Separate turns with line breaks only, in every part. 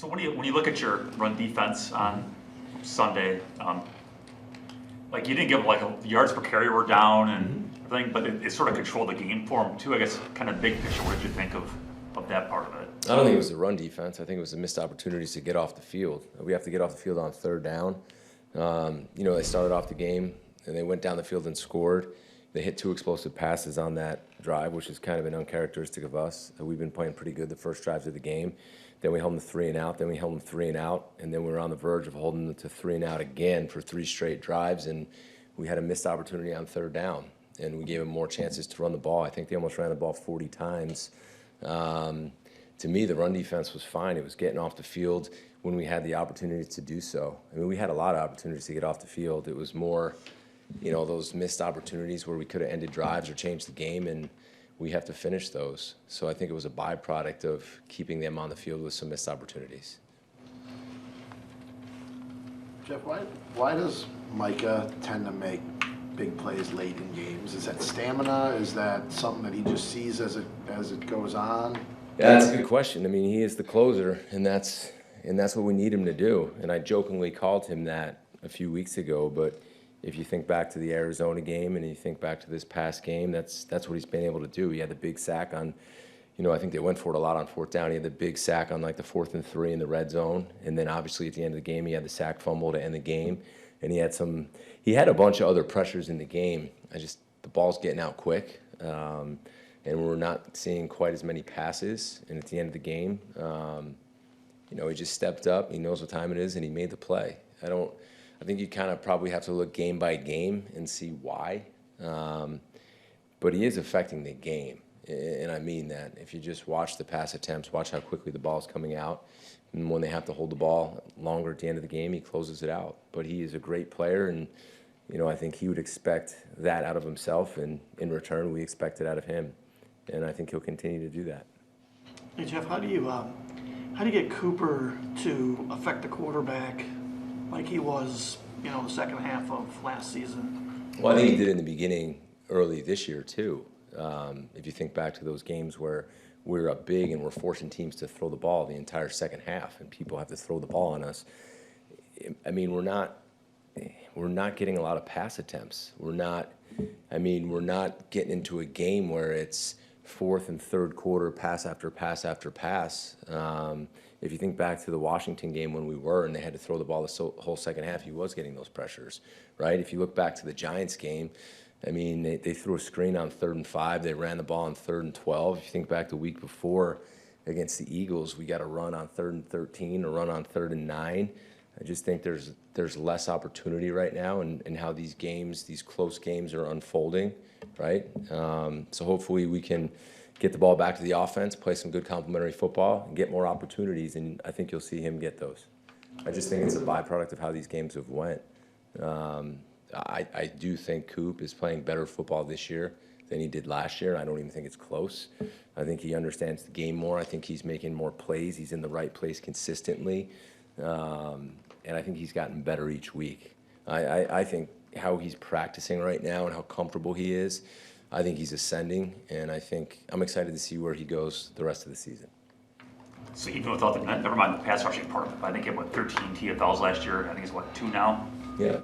So when you look at your run defense on Sunday, like you didn't give like yards per carry were down and everything, but it sort of controlled the game for them too. I guess kind of big picture. What did you think of that part of it?
I don't think it was the run defense. I think it was the missed opportunities to get off the field. We have to get off the field on third down. They started off the game and they went down the field and scored. They hit 2 explosive passes on that drive, which is kind of an uncharacteristic of us. We've been playing pretty good the first drives of the game. Then we held them 3 and out. Then we held them 3 and out. And then we were on the verge of holding them to 3 and out again for 3 straight drives. And we had a missed opportunity on third down. And we gave them more chances to run the ball. I think they almost ran the ball 40 times. To me, the run defense was fine. It was getting off the field when we had the opportunity to do so. I mean, we had a lot of opportunities to get off the field. It was more, those missed opportunities where we could have ended drives or changed the game, and we have to finish those. So I think it was a byproduct of keeping them on the field with some missed opportunities.
Jeff, why does Micah tend to make big plays late in games? Is that stamina? Is that something that he just sees as it goes on?
Yeah, that's a good question. I mean, he is the closer, and that's what we need him to do. And I jokingly called him that a few weeks ago, but if you think back to the Arizona game and you think back to this past game, that's what he's been able to do. He had the big sack on, I think they went for it a lot on fourth down. He had the big sack on like the 4th and 3 in the red zone, and then obviously at the end of the game he had the sack fumble to end the game, and he had a bunch of other pressures in the game. The ball's getting out quick. And we're not seeing quite as many passes. And at the end of the game, he just stepped up. He knows what time it is, and he made the play. I think you kind of probably have to look game by game and see why. But he is affecting the game, and I mean that. If you just watch the pass attempts, watch how quickly the ball's coming out, and when they have to hold the ball longer at the end of the game, he closes it out. But he is a great player, and I think he would expect that out of himself, and in return, we expect it out of him. And I think he'll continue to do that.
Hey Jeff, how do you get Cooper to affect the quarterback like he was, the second half of last season?
Well, I think he did in the beginning, early this year too. If you think back to those games where we're up big and we're forcing teams to throw the ball the entire second half, and people have to throw the ball on us. I mean, we're not getting a lot of pass attempts. We're not getting into a game where it's fourth and third quarter, pass after pass after pass. If you think back to the Washington game when we were and they had to throw the ball the whole second half, he was getting those pressures, right? If you look back to the Giants game, they threw a screen on 3rd and 5. They ran the ball on 3rd and 12. If you think back the week before against the Eagles, we got a run on 3rd and 13, a run on 3rd and 9. I just think there's less opportunity right now in how these close games are unfolding, right? So hopefully we can get the ball back to the offense, play some good complementary football, and get more opportunities, and I think you'll see him get those. I just think it's a byproduct of how these games have went. I do think Coop is playing better football this year than he did last year. I don't even think it's close. I think he understands the game more. I think he's making more plays. He's in the right place consistently. And I think he's gotten better each week. I think how he's practicing right now and how comfortable he is, I think he's ascending, and I'm excited to see where he goes the rest of the season.
So even without never mind the pass rushing part, I think he had 13 TFLs last year. I think it's 2 now.
Yeah.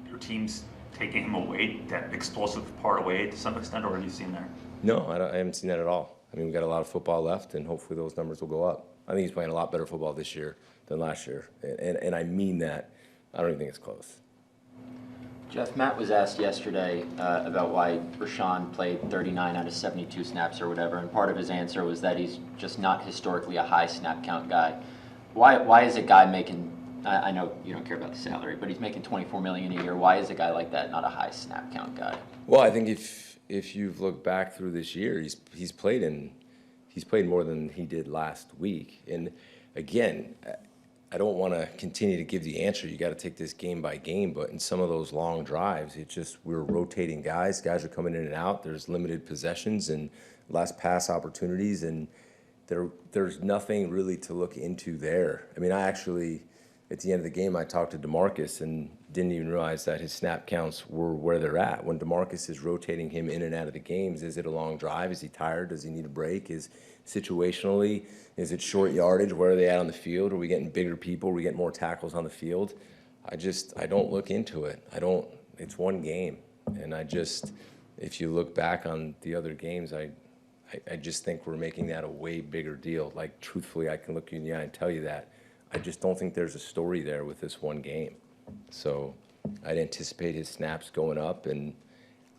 Your team's taking him away, that explosive part away to some extent, or have you seen there?
No, I haven't seen that at all. We've got a lot of football left, and hopefully those numbers will go up. I think he's playing a lot better football this year than last year, and I mean that. I don't even think it's close.
Jeff, Matt was asked yesterday about why Rashawn played 39 out of 72 snaps or whatever, and part of his answer was that he's just not historically a high snap count guy. Why is a guy making, I know you don't care about the salary, but he's making $24 million a year. Why is a guy like that not a high snap count guy?
Well, I think if you've looked back through this year, he's played more than he did last week. And again, I don't want to continue to give the answer. You got to take this game by game. But in some of those long drives, we're rotating guys. Guys are coming in and out. There's limited possessions and less pass opportunities, and there's nothing really to look into there. at the end of the game, I talked to DeMarcus and didn't even realize that his snap counts were where they're at. When DeMarcus is rotating him in and out of the games, is it a long drive? Is he tired? Does he need a break? Is situationally, is it short yardage? Where are they at on the field? Are we getting bigger people? Are we getting more tackles on the field? I don't look into it. It's one game. And if you look back on the other games, I just think we're making that a way bigger deal. Like, truthfully, I can look you in the eye and tell you that. I just don't think there's a story there with this one game. So I'd anticipate his snaps going up. And,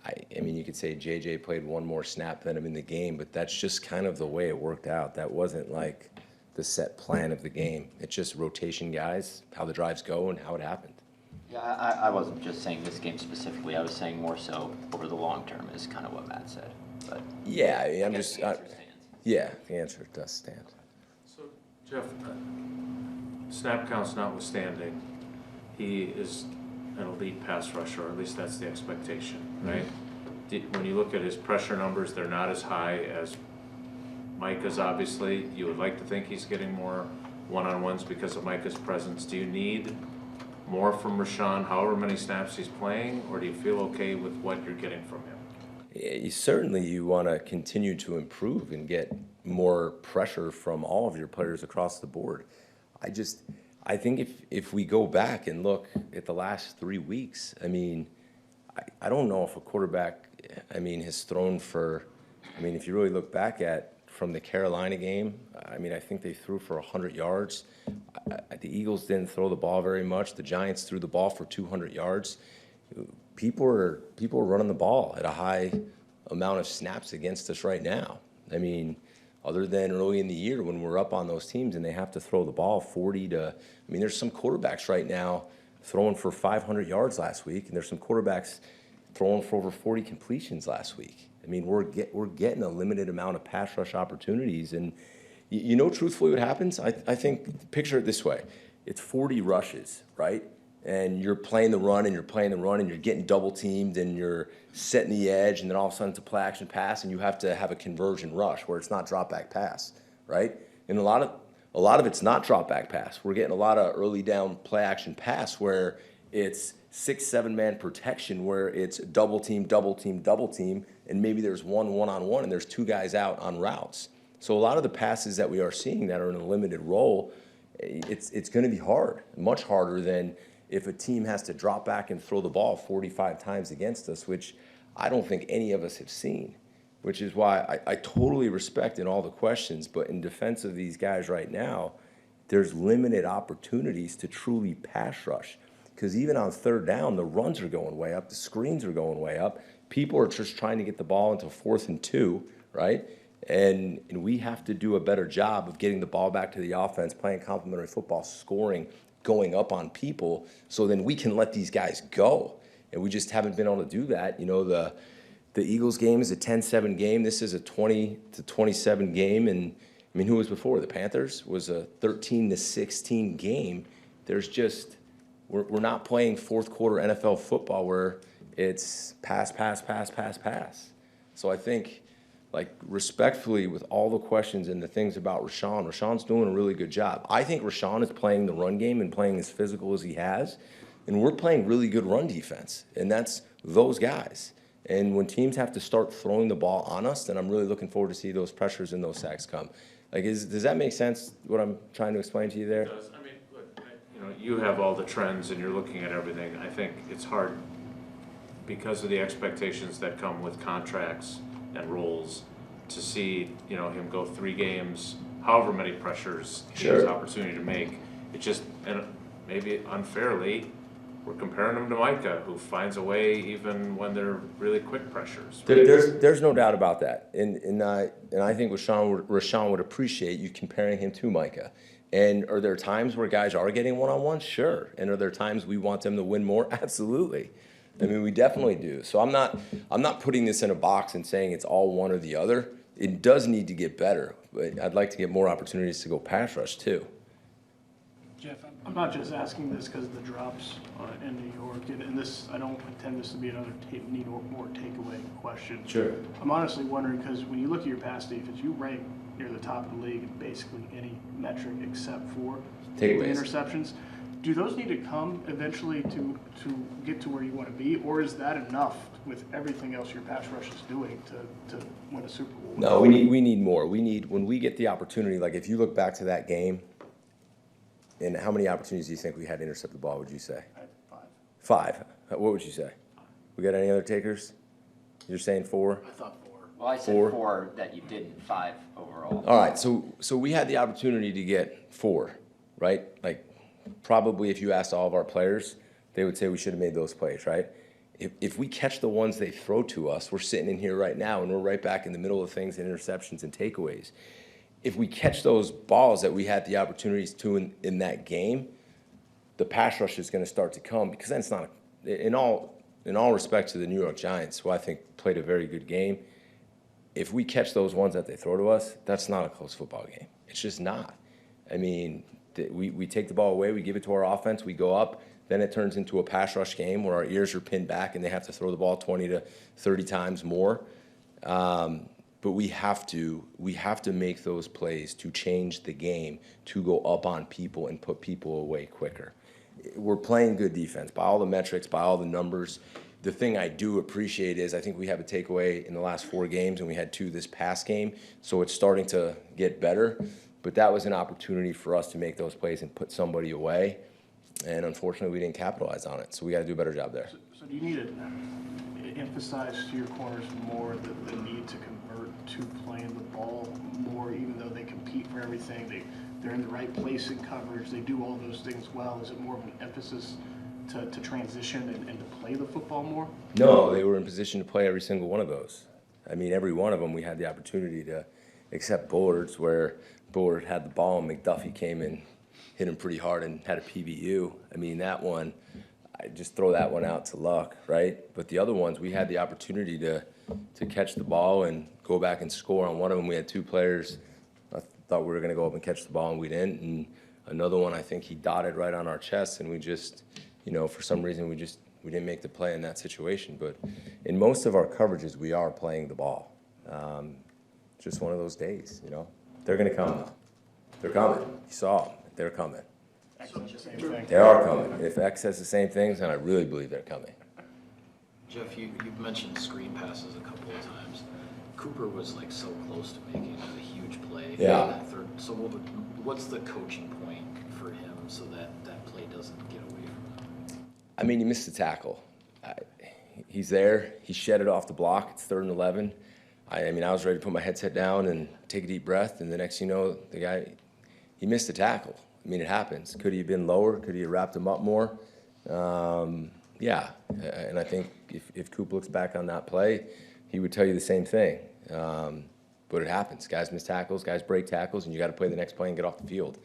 I mean, you could say JJ played one more snap than him in the game, but that's just kind of the way it worked out. That wasn't like the set plan of the game. It's just rotation guys, how the drives go and how it happened.
Yeah, I wasn't just saying this game specifically. I was saying more so over the long term is kind of what Matt said. But
Yeah, I mean, I'm
guess
just,
the answer stands.
yeah, the answer does stand.
So, Jeff, snap counts notwithstanding, he is an elite pass rusher, or at least that's the expectation, right? When you look at his pressure numbers, they're not as high as Micah's, obviously. You would like to think he's getting more one-on-ones because of Micah's presence. Do you need more from Rashawn, however many snaps he's playing, or do you feel okay with what you're getting from him?
Certainly you want to continue to improve and get more pressure from all of your players across the board. I think if we go back and look at the last 3 weeks, I mean, I don't know if a quarterback, has thrown for, if you really look back at from the Carolina game, I think they threw for 100 yards. The Eagles didn't throw the ball very much. The Giants threw the ball for 200 yards. People are running the ball at a high amount of snaps against us right now. Other than early in the year when we're up on those teams and they have to throw the ball 40 to, there's some quarterbacks right now throwing for 500 yards last week, and there's some quarterbacks throwing for over 40 completions last week. We're getting a limited amount of pass rush opportunities, and truthfully what happens? I think, picture it this way. It's 40 rushes, right? And you're playing the run and you're getting double teamed and you're setting the edge, and then all of a sudden it's a play action pass and you have to have a conversion rush where it's not drop back pass, right? And a lot of it's not drop back pass. We're getting a lot of early down play action pass where it's 6-7 man protection, where it's double team, and maybe there's one-on-one and there's two guys out on routes. So a lot of the passes that we are seeing that are in a limited role, it's going to be hard, much harder than if a team has to drop back and throw the ball 45 times against us, which I don't think any of us have seen, which is why I totally respect in all the questions, but in defense of these guys right now, there's limited opportunities to truly pass rush. Because even on third down, the runs are going way up, the screens are going way up. People are just trying to get the ball into 4th and 2, right? And we have to do a better job of getting the ball back to the offense, playing complementary football, scoring, going up on people, so then we can let these guys go. And we just haven't been able to do that. The Eagles game is a 10-7 game. This is a 20-27 game. And who was before? The Panthers was a 13-16 game. There's just, we're not playing fourth quarter NFL football where it's pass. So I think, respectfully, with all the questions and the things about Rashawn's doing a really good job. I think Rashawn is playing the run game and playing as physical as he has, and we're playing really good run defense, and that's those guys. And when teams have to start throwing the ball on us, then I'm really looking forward to see those pressures and those sacks come. Does that make sense, what I'm trying to explain to you there?
It does. Look, you have all the trends and you're looking at everything. I think it's hard because of the expectations that come with contracts and roles to see, him go 3 games, however many pressures he has opportunity to make. It just, and maybe unfairly, we're comparing him to Micah, who finds a way even when they're really quick pressures. Right?
There's no doubt about that, and I think Rashawn would appreciate you comparing him to Micah. And are there times where guys are getting one-on-one? Sure. And are there times we want them to win more? Absolutely. We definitely do. So I'm not putting this in a box and saying it's all one or the other. It does need to get better, but I'd like to get more opportunities to go pass rush too.
Jeff, I'm not just asking this because of the drops in New York, and this, I don't intend this to be another need or more takeaway question.
Sure.
I'm honestly wondering, because when you look at your pass defense, you rank near the top of the league in basically any metric except for the
Takeaways.
interceptions. Do those need to come eventually to get to where you want to be, or is that enough with everything else your pass rush is doing to win a Super Bowl?
No, we need more. When we get the opportunity, like if you look back to that game, and how many opportunities do you think we had to intercept the ball, would you say?
I had 5.
5. What would you say? We got any other takers? You're saying 4?
I thought 4.
Well, I said
4.
4 that you didn't, 5 overall.
All right, so we had the opportunity to get 4, right? Like, probably if you asked all of our players, they would say we should have made those plays, right? If we catch the ones they throw to us, we're sitting in here right now, and we're right back in the middle of things and interceptions and takeaways. If we catch those balls that we had the opportunities to in that game, the pass rush is going to start to come, because then it's not, in all respect to the New York Giants, who I think played a very good game, if we catch those ones that they throw to us, that's not a close football game. It's just not. I mean, we take the ball away, we give it to our offense, we go up, then it turns into a pass rush game where our ears are pinned back and they have to throw the ball 20 to 30 times more. But we have to make those plays to change the game, to go up on people and put people away quicker. We're playing good defense by all the metrics, by all the numbers. The thing I do appreciate is I think we have a takeaway in the last 4 games, and we had 2 this past game, so it's starting to get better. But that was an opportunity for us to make those plays and put somebody away, and unfortunately we didn't capitalize on it, so we got to do a better job there.
So do you need to emphasize to your corners more the need to convert to playing the ball more, even though they compete for everything, they're in the right place in coverage, they do all those things well? Is it more of an emphasis to transition and to play the football more?
No, they were in position to play every single one of those. I mean, every one of them we had the opportunity to, except Bullard's, where Bullard had the ball and McDuffie came and hit him pretty hard and had a PBU. I mean, that one, I just throw that one out to luck, right? But the other ones, we had the opportunity to catch the ball and go back and score. On one of them, we had 2 players. I thought we were going to go up and catch the ball, and we didn't. And another one, I think he dotted right on our chest, and we just, for some reason, we didn't make the play in that situation. But in most of our coverages, we are playing the ball. Just one of those days, They're going to come. They're coming. You saw them. They're coming.
Same thing.
They are coming. If X says the same things, then I really believe they're coming.
Jeff, you've mentioned screen passes a couple of times. Cooper was like so close to making a huge play.
Yeah.
In that third. So what's the coaching point for him so that play doesn't get away from him?
I mean, he missed the tackle. He's there. He shed it off the block. It's 3rd and 11. I mean, I was ready to put my headset down and take a deep breath, and the next thing you know, the guy, he missed the tackle. I mean, it happens. Could he have been lower? Could he have wrapped him up more? Yeah, and I think if Coop looks back on that play, he would tell you the same thing. But it happens. Guys miss tackles, guys break tackles, and you got to play the next play and get off the field.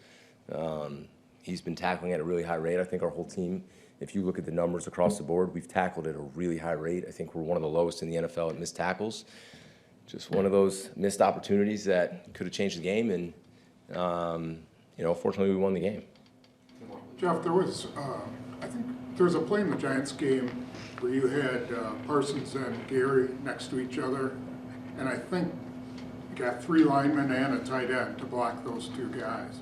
He's been tackling at a really high rate. I think our whole team, if you look at the numbers across the board, we've tackled at a really high rate. I think we're one of the lowest in the NFL at missed tackles. Just one of those missed opportunities that could have changed the game, and fortunately we won the game.
Jeff, I think there was a play in the Giants game where you had Parsons and Gary next to each other, and I think you got 3 linemen and a tight end to block those 2 guys,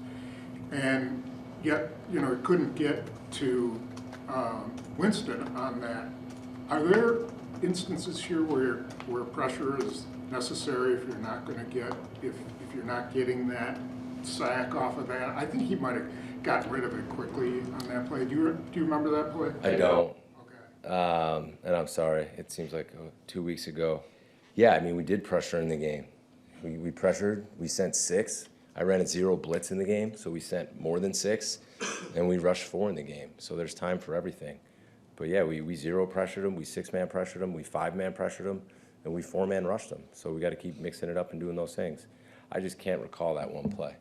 and yet it couldn't get to Winston on that. Are there instances here where pressure is necessary if you're not going to get if you're not getting that sack off of that? I think he might have gotten rid of it quickly on that play. Do you remember that play?
I don't.
Okay.
And I'm sorry. It seems like 2 weeks ago. Yeah, I mean, we did pressure in the game. We pressured. We sent 6. I ran a 0 blitz in the game, so we sent more than 6, and we rushed 4 in the game. So there's time for everything. But yeah, we 0 pressured them, we 6-man pressured them, we 5-man pressured them, and we 4-man rushed them. So we got to keep mixing it up and doing those things. I just can't recall that one play.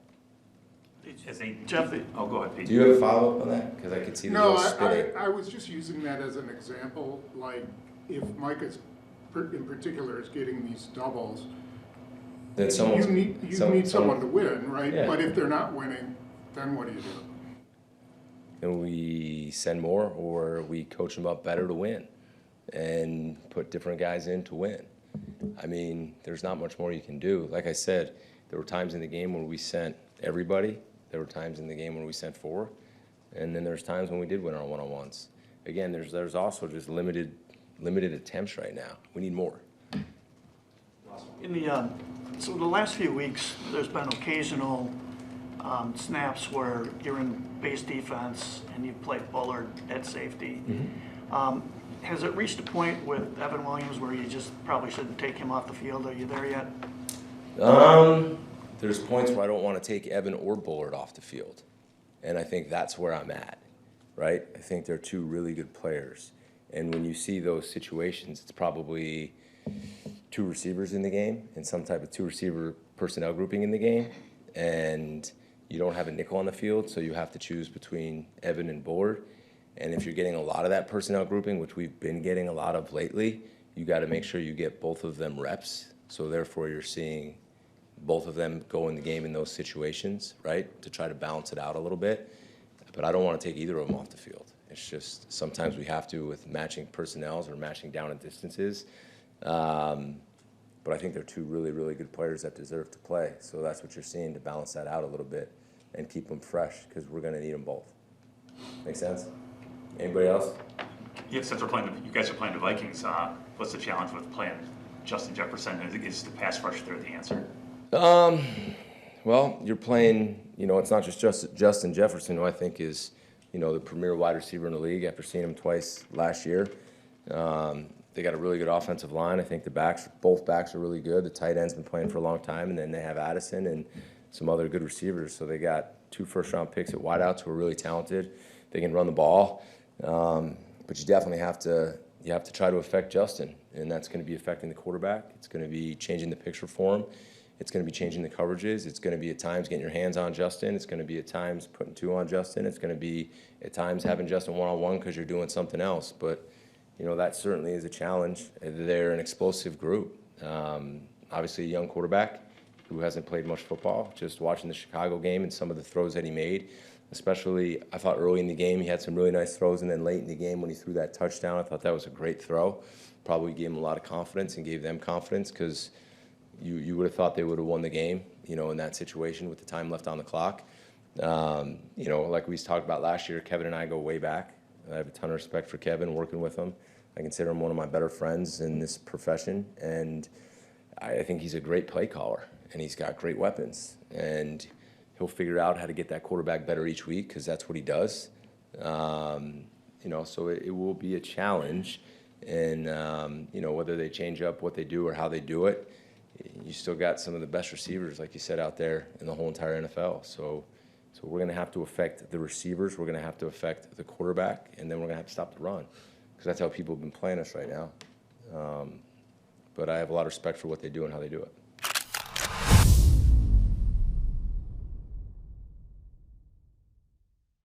Jeff,
Oh, go ahead, Pete.
Do you have a follow-up on that? Because I could see the
No,
wheels spinning.
I was just using that as an example. Like if Micah in particular is getting these doubles,
Then
you need someone to win, right?
Yeah.
But if they're not winning, then what do you do?
Then we send more, or we coach them up better to win and put different guys in to win. I mean, there's not much more you can do. Like I said, there were times in the game where we sent everybody. There were times in the game where we sent 4. And then there's times when we did win our one-on-ones. Again, there's also just limited attempts right now. We need more.
In the so the last few weeks, there's been occasional snaps where you're in base defense and you play Bullard at safety. Has it reached a point with Evan Williams where you just probably shouldn't take him off the field? Are you there yet?
There's points where I don't want to take Evan or Bullard off the field, and I think that's where I'm at, right? I think they're two really good players, and when you see those situations, it's probably two receivers in the game and some type of two receiver personnel grouping in the game, and you don't have a nickel on the field, so you have to choose between Evan and Bullard. And if you're getting a lot of that personnel grouping, which we've been getting a lot of lately, you got to make sure you get both of them reps. So therefore, you're seeing both of them go in the game in those situations, right, to try to balance it out a little bit. But I don't want to take either of them off the field. It's just sometimes we have to with matching personnels or matching down and distances. But I think they're two really, really good players that deserve to play. So that's what you're seeing to balance that out a little bit and keep them fresh because we're going to need them both. Make sense? Anybody else?
Yeah, since you guys are playing the Vikings, what's the challenge with playing Justin Jefferson? Is the pass rush there the answer?
Well, you're playing, it's not just Justin Jefferson, who I think is, the premier wide receiver in the league after seeing him twice last year. They got a really good offensive line. I think both backs are really good. The tight end's been playing for a long time, and then they have Addison and some other good receivers. So they got 2 first-round picks at wideouts who are really talented. They can run the ball, but you definitely have to try to affect Justin, and that's going to be affecting the quarterback. It's going to be changing the picture for him. It's going to be changing the coverages. It's going to be at times getting your hands on Justin. It's going to be at times putting 2 on Justin. It's going to be at times having Justin one-on-one because you're doing something else. But, that certainly is a challenge. They're an explosive group. Obviously, a young quarterback who hasn't played much football. Just watching the Chicago game and some of the throws that he made, especially I thought early in the game he had some really nice throws, and then late in the game when he threw that touchdown, I thought that was a great throw. Probably gave him a lot of confidence and gave them confidence because you would have thought they would have won the game, in that situation with the time left on the clock. Like we talked about last year, Kevin and I go way back. I have a ton of respect for Kevin, working with him. I consider him one of my better friends in this profession, and I think he's a great play caller, and he's got great weapons, and he'll figure out how to get that quarterback better each week because that's what he does. So it will be a challenge, and whether they change up what they do or how they do it, you still got some of the best receivers, like you said, out there in the whole entire NFL. So we're going to have to affect the receivers, we're going to have to affect the quarterback, and then we're going to have to stop the run because that's how people have been playing us right now. But I have a lot of respect for what they do and how they do it.